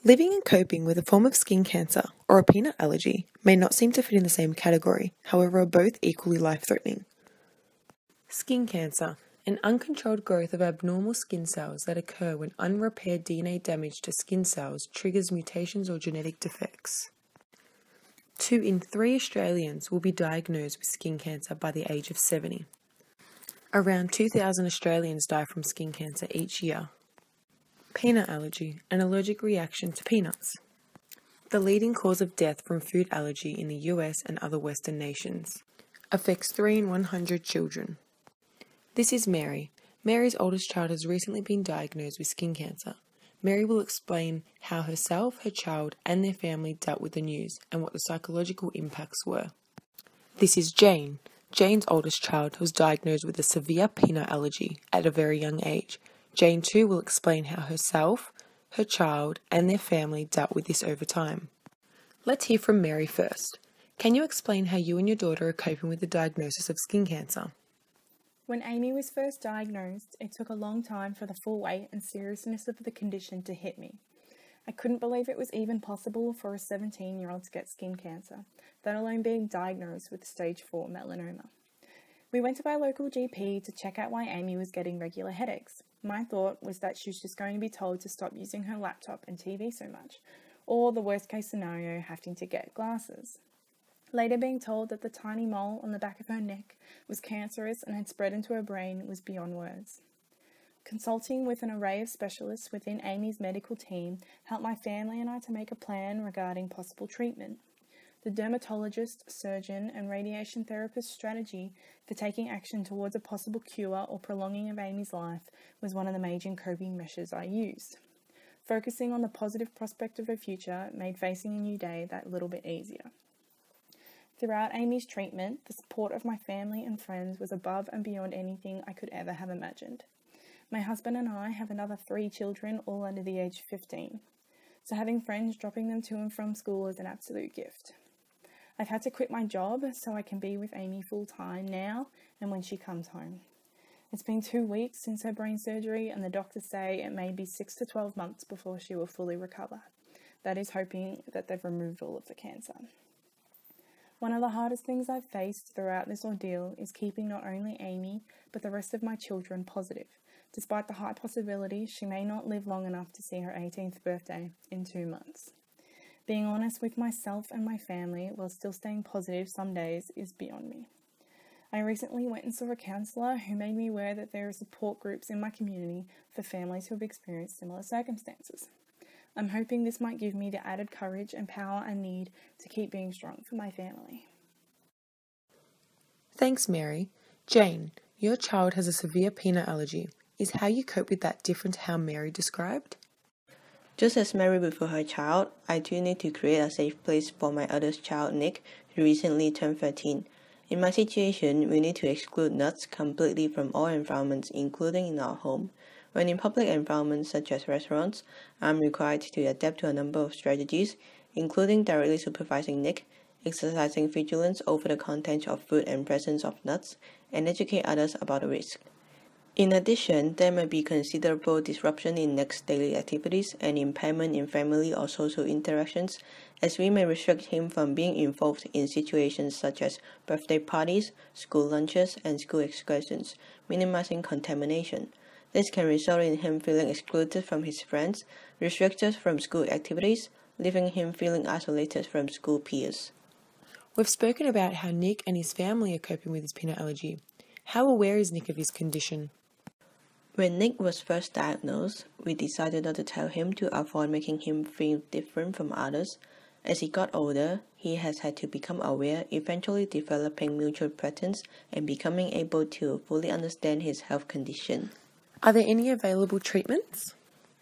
Living and coping with a form of skin cancer or a peanut allergy may not seem to fit in the same category, however are both equally life-threatening. Skin cancer, an uncontrolled growth of abnormal skin cells that occur when unrepaired DNA damage to skin cells triggers mutations or genetic defects. 2 in 3 Australians will be diagnosed with skin cancer by the age of 70. Around 2,000 Australians die from skin cancer each year. Peanut allergy, an allergic reaction to peanuts. The leading cause of death from food allergy in the US and other Western nations. Affects 3 in 100 children. This is Mary. Mary's oldest child has recently been diagnosed with skin cancer. Mary will explain how herself, her child, and their family dealt with the news and what the psychological impacts were. This is Jane. Jane's oldest child was diagnosed with a severe peanut allergy at a very young age. Jane too will explain how herself, her child, and their family dealt with this over time. Let's hear from Mary first. Can you explain how you and your daughter are coping with the diagnosis of skin cancer? When Amy was first diagnosed, it took a long time for the full weight and seriousness of the condition to hit me. I couldn't believe it was even possible for a 17-year-old to get skin cancer, let alone being diagnosed with stage 4 melanoma. We went to our local GP to check out why Amy was getting regular headaches. My thought was that she was just going to be told to stop using her laptop and TV so much, or the worst case scenario, having to get glasses. Later being told that the tiny mole on the back of her neck was cancerous and had spread into her brain was beyond words. Consulting with an array of specialists within Amy's medical team helped my family and I to make a plan regarding possible treatment. The dermatologist, surgeon, and radiation therapist strategy for taking action towards a possible cure or prolonging of Amy's life was one of the major coping measures I used. Focusing on the positive prospect of her future made facing a new day that little bit easier. Throughout Amy's treatment, the support of my family and friends was above and beyond anything I could ever have imagined. My husband and I have another 3 children, all under the age of 15, so having friends dropping them to and from school is an absolute gift. I've had to quit my job so I can be with Amy full-time now and when she comes home. It's been 2 weeks since her brain surgery and the doctors say it may be 6 to 12 months before she will fully recover. That is hoping that they've removed all of the cancer. One of the hardest things I've faced throughout this ordeal is keeping not only Amy but the rest of my children positive, despite the high possibility she may not live long enough to see her 18th birthday in 2 months. Being honest with myself and my family while still staying positive some days is beyond me. I recently went and saw a counsellor who made me aware that there are support groups in my community for families who have experienced similar circumstances. I'm hoping this might give me the added courage and power I need to keep being strong for my family. Thanks, Mary. Jane, your child has a severe peanut allergy. Is how you cope with that different to how Mary described? Just as Mary would for her child, I do need to create a safe place for my eldest child, Nick, who recently turned 13. In my situation, we need to exclude nuts completely from all environments, including in our home. When in public environments such as restaurants, I'm required to adapt to a number of strategies, including directly supervising Nick, exercising vigilance over the content of food and presence of nuts, and educate others about the risk. In addition, there may be considerable disruption in Nick's daily activities and impairment in family or social interactions, as we may restrict him from being involved in situations such as birthday parties, school lunches, and school excursions, minimizing contamination. This can result in him feeling excluded from his friends, restricted from school activities, leaving him feeling isolated from school peers. We've spoken about how Nick and his family are coping with his peanut allergy. How aware is Nick of his condition? When Nick was first diagnosed, we decided not to tell him to avoid making him feel different from others. As he got older, he has had to become aware, eventually developing mutual patterns and becoming able to fully understand his health condition. Are there any available treatments?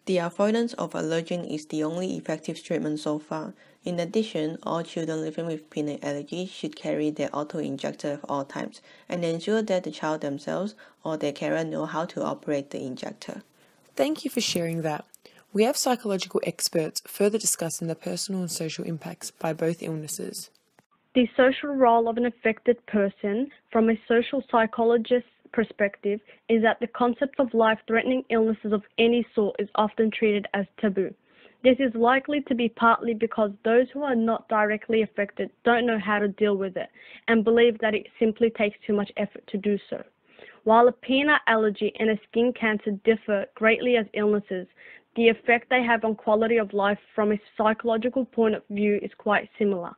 The avoidance of allergen is the only effective treatment so far. In addition, all children living with peanut allergy should carry their auto-injector at all times and ensure that the child themselves or their carer know how to operate the injector. Thank you for sharing that. We have psychological experts further discussing the personal and social impacts by both illnesses. The social role of an affected person from a social psychologist's perspective is that the concept of life-threatening illnesses of any sort is often treated as taboo. This is likely to be partly because those who are not directly affected don't know how to deal with it and believe that it simply takes too much effort to do so. While a peanut allergy and a skin cancer differ greatly as illnesses, the effect they have on quality of life from a psychological point of view is quite similar.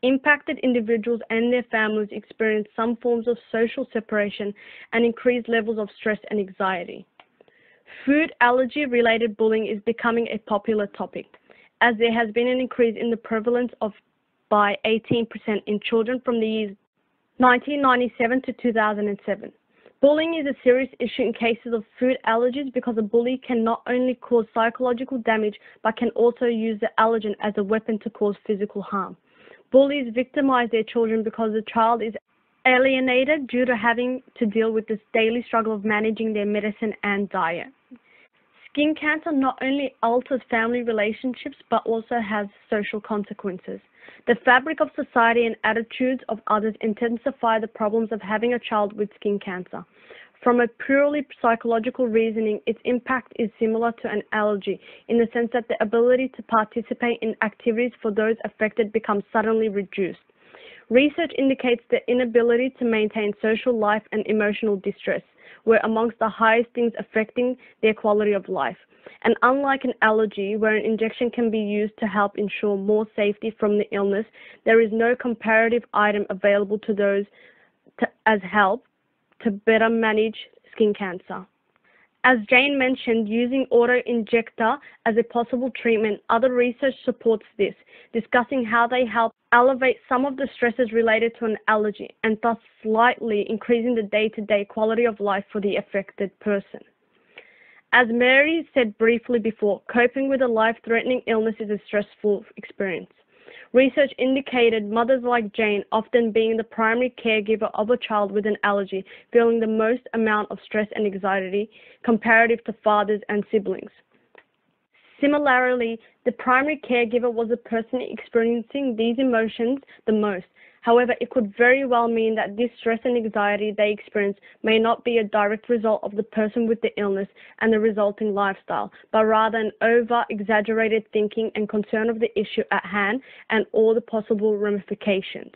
Impacted individuals and their families experience some forms of social separation and increased levels of stress and anxiety. Food allergy-related bullying is becoming a popular topic, as there has been an increase in the prevalence of by 18% in children from the years 1997 to 2007. Bullying is a serious issue in cases of food allergies because a bully can not only cause psychological damage but can also use the allergen as a weapon to cause physical harm. Bullies victimize their children because the child is alienated due to having to deal with this daily struggle of managing their medicine and diet. Skin cancer not only alters family relationships but also has social consequences. The fabric of society and attitudes of others intensify the problems of having a child with skin cancer. From a purely psychological reasoning, its impact is similar to an allergy in the sense that the ability to participate in activities for those affected becomes suddenly reduced. Research indicates the inability to maintain social life and emotional distress were amongst the highest things affecting their quality of life. And unlike an allergy, where an injection can be used to help ensure more safety from the illness, there is no comparative item available to those as help to better manage skin cancer. As Jane mentioned, using auto-injector as a possible treatment, other research supports this, discussing how they help elevate some of the stresses related to an allergy and thus slightly increasing the day-to-day quality of life for the affected person. As Mary said briefly before, coping with a life-threatening illness is a stressful experience. Research indicated mothers like Jane, often being the primary caregiver of a child with an allergy, feeling the most amount of stress and anxiety comparative to fathers and siblings. Similarly, the primary caregiver was the person experiencing these emotions the most. However, it could very well mean that this stress and anxiety they experience may not be a direct result of the person with the illness and the resulting lifestyle, but rather an over-exaggerated thinking and concern of the issue at hand and all the possible ramifications.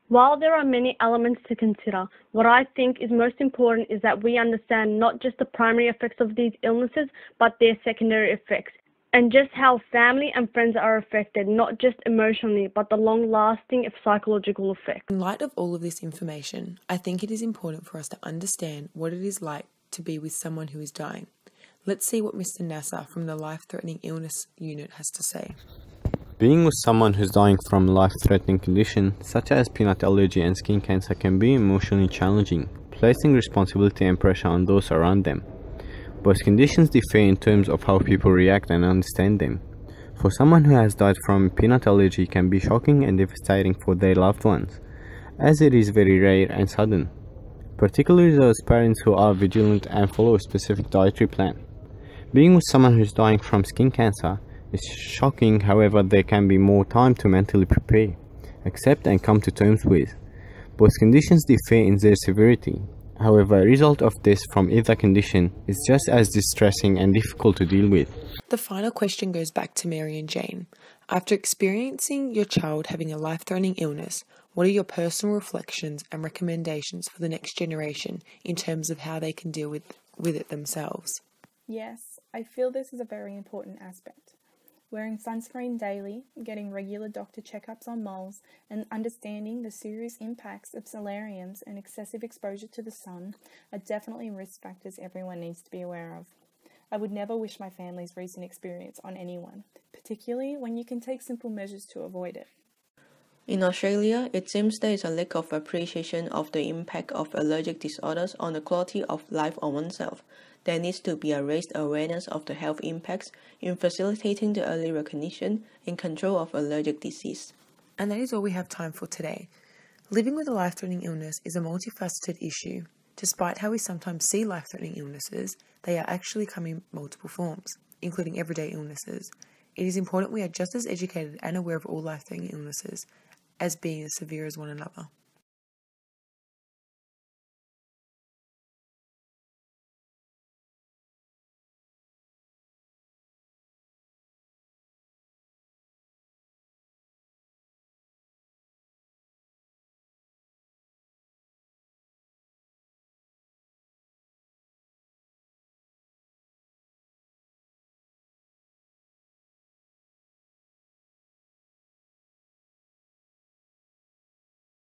While there are many elements to consider, what I think is most important is that we understand not just the primary effects of these illnesses, but their secondary effects, and just how family and friends are affected, not just emotionally, but the long-lasting psychological effects. In light of all of this information, I think it is important for us to understand what it is like to be with someone who is dying. Let's see what Mr. Nasser from the Life-Threatening Illness Unit has to say. Being with someone who's dying from a life-threatening condition, such as peanut allergy and skin cancer, can be emotionally challenging, placing responsibility and pressure on those around them. Both conditions differ in terms of how people react and understand them. For someone who has died from peanut allergy, it can be shocking and devastating for their loved ones, as it is very rare and sudden, particularly those parents who are vigilant and follow a specific dietary plan. Being with someone who is dying from skin cancer is shocking, however there can be more time to mentally prepare, accept and come to terms with. Both conditions differ in their severity. However, a result of this from either condition is just as distressing and difficult to deal with. The final question goes back to Mary and Jane. After experiencing your child having a life-threatening illness, what are your personal reflections and recommendations for the next generation in terms of how they can deal with it themselves? Yes, I feel this is a very important aspect. Wearing sunscreen daily, getting regular doctor checkups on moles, and understanding the serious impacts of solariums and excessive exposure to the sun are definitely risk factors everyone needs to be aware of. I would never wish my family's recent experience on anyone, particularly when you can take simple measures to avoid it. In Australia, it seems there is a lack of appreciation of the impact of allergic disorders on the quality of life of oneself. There needs to be a raised awareness of the health impacts in facilitating the early recognition and control of allergic disease. And that is all we have time for today. Living with a life-threatening illness is a multifaceted issue. Despite how we sometimes see life-threatening illnesses, they are actually come in multiple forms, including everyday illnesses. It is important we are just as educated and aware of all life-threatening illnesses as being as severe as one another.